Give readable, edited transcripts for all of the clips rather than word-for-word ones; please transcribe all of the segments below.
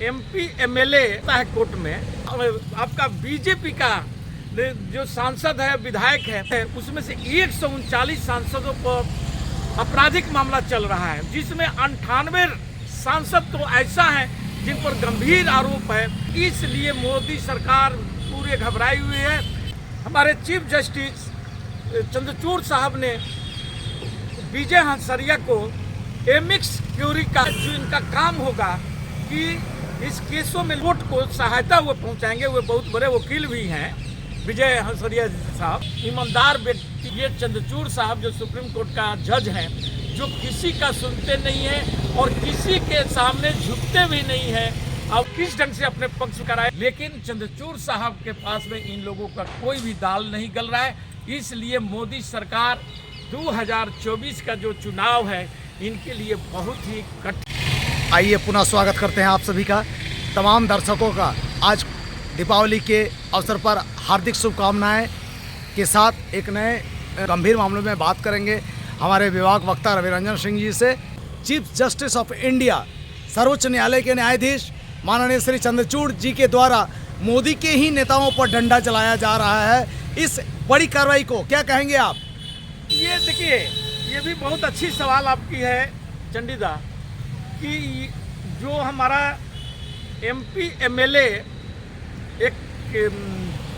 MP MLA है court में, आपका बीजेपी का जो सांसद है, विधायक है, उसमें से 139 सांसदों पर आपराधिक मामला चल रहा है, जिसमें 98 सांसद तो ऐसा है जिन पर गंभीर आरोप है। इसलिए मोदी सरकार पूरे घबराई हुई है। हमारे चीफ जस्टिस चंद्रचूड़ साहब ने विजय हंसरिया को एमिक्स क्यूरी का जो इनका काम होगा कि इस केसों में कोर्ट को सहायता वो पहुंचाएंगे। वो बहुत बड़े वकील भी हैं, विजय हंसरिया साहब, ईमानदार व्यक्ति। ये चंद्रचूड़ साहब जो सुप्रीम कोर्ट का जज हैं, जो किसी का सुनते नहीं है और किसी के सामने झुकते भी नहीं है। अब किस ढंग से अपने पक्ष कराए, लेकिन चंद्रचूड़ साहब के पास में इन लोगों का कोई भी दाल नहीं गल रहा है। इसलिए मोदी सरकार 2024 का जो चुनाव है, इनके लिए बहुत ही कठिन। आइए पुनः स्वागत करते हैं आप सभी का, तमाम दर्शकों का। आज दीपावली के अवसर पर हार्दिक शुभकामनाएं के साथ एक नए गंभीर मामले में बात करेंगे हमारे विभाग वक्ता रविरंजन सिंह जी से। चीफ जस्टिस ऑफ इंडिया, सर्वोच्च न्यायालय के न्यायाधीश माननीय श्री चंद्रचूड़ जी के द्वारा मोदी के ही नेताओं पर डंडा चलाया जा रहा है। इस बड़ी कार्रवाई को क्या कहेंगे आप? ये देखिए, ये भी बहुत अच्छी सवाल आपकी है चंडीदा, कि जो हमारा एमपी एमएलए एक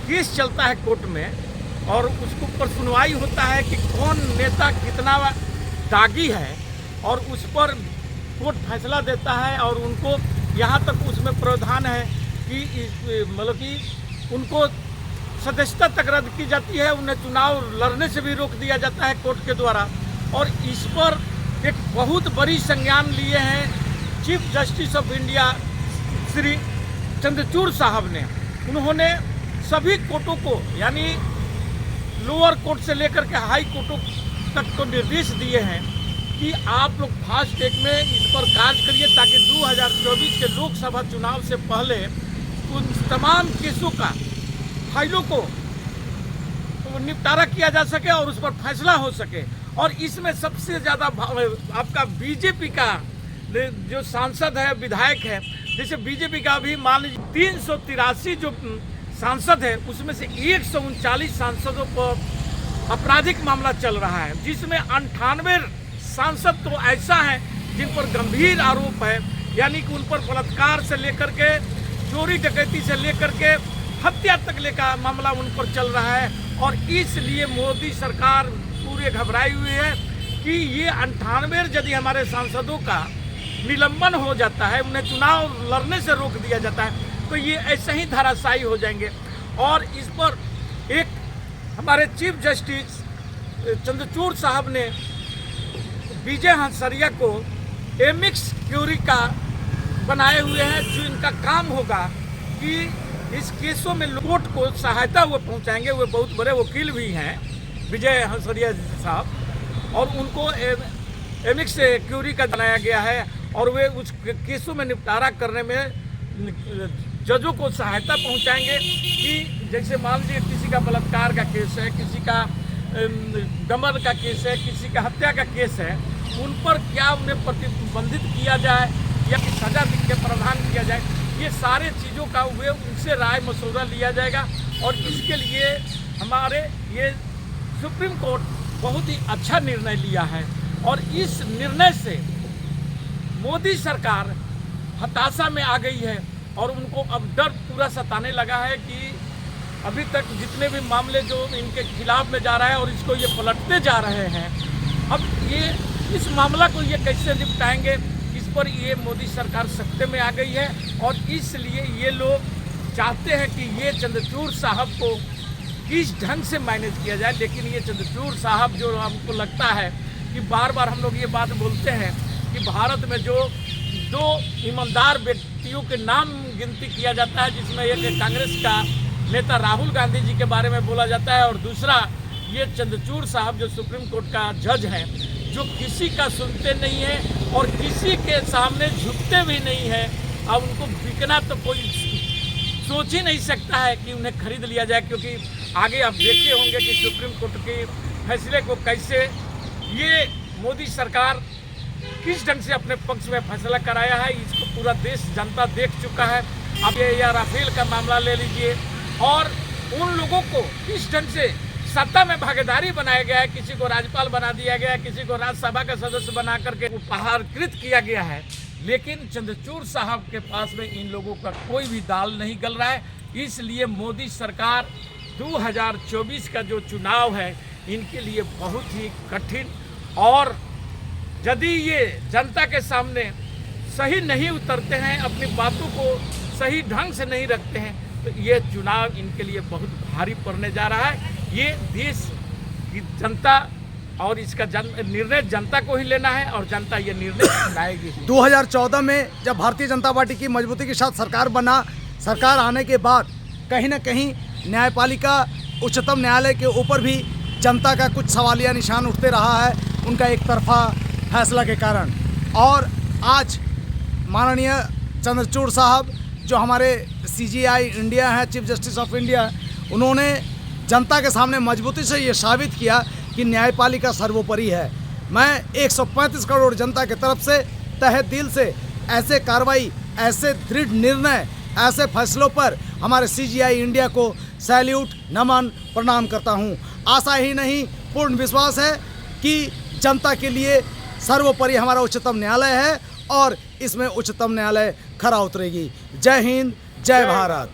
केस चलता है कोर्ट में और उसके ऊपर सुनवाई होता है कि कौन नेता कितना दागी है, और उस पर कोर्ट फैसला देता है। और उनको यहाँ तक उसमें प्रावधान है कि मतलब कि उनको सदस्यता तक रद्द की जाती है, उन्हें चुनाव लड़ने से भी रोक दिया जाता है कोर्ट के द्वारा। और इस पर एक बहुत बड़ी संज्ञान लिए हैं chief justice of India Shri Chandrachud साहब ने। उन्होंने सभी कोर्टों को, यानी लोअर कोर्ट से लेकर के हाई कोर्टों तक को निर्देश दिए हैं कि आप लोग फास्ट ट्रैक में इस पर कार्य करिए, ताकि 2024 के लोकसभा चुनाव से पहले उन तमाम केसों का, फाइलों को निपटारा किया जा सके और उस पर फैसला हो सके। और इसमें सबसे ज़्यादा आपका बीजेपी का जो सांसद है, विधायक है, जैसे बीजेपी का अभी मान लीजिए 383 जो सांसद है, उसमें से 139 सांसदों पर आपराधिक मामला चल रहा है, जिसमें 98 सांसद तो ऐसा है जिन पर गंभीर आरोप है, यानी कि उन पर बलात्कार से लेकर के चोरी डकैती से लेकर के हत्या तक लेकर मामला उन पर चल रहा है। और इसलिए मोदी सरकार पूरे घबराई हुई है कि ये 98 यदि हमारे सांसदों का निलंबन हो जाता है, उन्हें चुनाव लड़ने से रोक दिया जाता है, तो ये ऐसे ही धराशायी हो जाएंगे। और इस पर एक हमारे चीफ जस्टिस चंद्रचूड़ साहब ने विजय हंसरिया को एमिक्स क्यूरी का बनाए हुए हैं, जो इनका काम होगा कि इस केसों में कोर्ट को सहायता वो पहुंचाएंगे। वो बहुत बड़े वकील भी हैं, विजय हंसरिया साहब, और उनको एमिक्स क्यूरी का बनाया गया है। और वे उस केसों में निपटारा करने में जजों को सहायता पहुंचाएंगे कि जैसे मान लीजिए किसी का बलात्कार का केस है, किसी का दमन का केस है, किसी का हत्या का केस है, उन पर क्या उन्हें प्रतिबंधित किया जाए या कि सजा के प्रावधान किया जाए, ये सारे चीज़ों का वे उनसे राय मशवरा लिया जाएगा। और इसके लिए हमारे ये सुप्रीम कोर्ट बहुत ही अच्छा निर्णय लिया है। और इस निर्णय से मोदी सरकार हताशा में आ गई है और उनको अब डर पूरा सताने लगा है कि अभी तक जितने भी मामले जो इनके खिलाफ में जा रहा है और इसको ये पलटते जा रहे हैं, अब ये इस मामला को ये कैसे निपटाएंगे, इस पर ये मोदी सरकार सत्ते में आ गई है। और इसलिए ये लोग चाहते हैं कि ये चंद्रचूड़ साहब को किस ढंग से मैनेज किया जाए। लेकिन ये चंद्रचूड़ साहब, जो हमको लगता है कि बार बार हम लोग ये बात बोलते हैं कि भारत में जो दो ईमानदार व्यक्तियों के नाम गिनती किया जाता है, जिसमें एक कांग्रेस का नेता राहुल गांधी जी के बारे में बोला जाता है और दूसरा ये चंद्रचूड़ साहब जो सुप्रीम कोर्ट का जज हैं, जो किसी का सुनते नहीं है और किसी के सामने झुकते भी नहीं है। अब उनको बिकना तो कोई सोच ही नहीं सकता है कि उन्हें खरीद लिया जाए, क्योंकि आगे आप देखते होंगे कि सुप्रीम कोर्ट के फैसले को कैसे ये मोदी सरकार किस ढंग से अपने पक्ष में फैसला कराया है, इसको पूरा देश जनता देख चुका है। अब ये या राफेल का मामला ले लीजिए, और उन लोगों को किस ढंग से सत्ता में भागीदारी बनाया गया है, किसी को राज्यपाल बना दिया गया है, किसी को राज्यसभा का सदस्य बना करके उपहारकृत किया गया है, लेकिन चंद्रचूड़ साहब के पास में इन लोगों का कोई भी दाल नहीं गल रहा है। इसलिए मोदी सरकार 2024 का जो चुनाव है इनके लिए बहुत ही कठिन, और यदि ये जनता के सामने सही नहीं उतरते हैं, अपनी बातों को सही ढंग से नहीं रखते हैं, तो ये चुनाव इनके लिए बहुत भारी पड़ने जा रहा है। ये देश की जनता और इसका निर्णय जनता को ही लेना है, और जनता ये निर्णय लाएगी। 2014 में जब भारतीय जनता पार्टी की मजबूती के साथ सरकार बना, सरकार आने के बाद कहीं ना कहीं न्यायपालिका, उच्चतम न्यायालय के ऊपर भी जनता का कुछ सवालिया निशान उठते रहा है, उनका एक तरफा फैसला के कारण। और आज माननीय चंद्रचूड़ साहब जो हमारे CJI इंडिया हैं, चीफ जस्टिस ऑफ इंडिया, उन्होंने जनता के सामने मजबूती से ये साबित किया कि न्यायपालिका सर्वोपरि है। मैं 135 करोड़ जनता की तरफ से तहे दिल से ऐसे कार्रवाई, ऐसे दृढ़ निर्णय, ऐसे फैसलों पर हमारे CJI इंडिया को सैल्यूट, नमन, प्रणाम करता हूं। आशा ही नहीं, पूर्ण विश्वास है कि जनता के लिए सर्वोपरि हमारा उच्चतम न्यायालय है, और इसमें उच्चतम न्यायालय खरा उतरेगी। जय हिंद, जय भारत।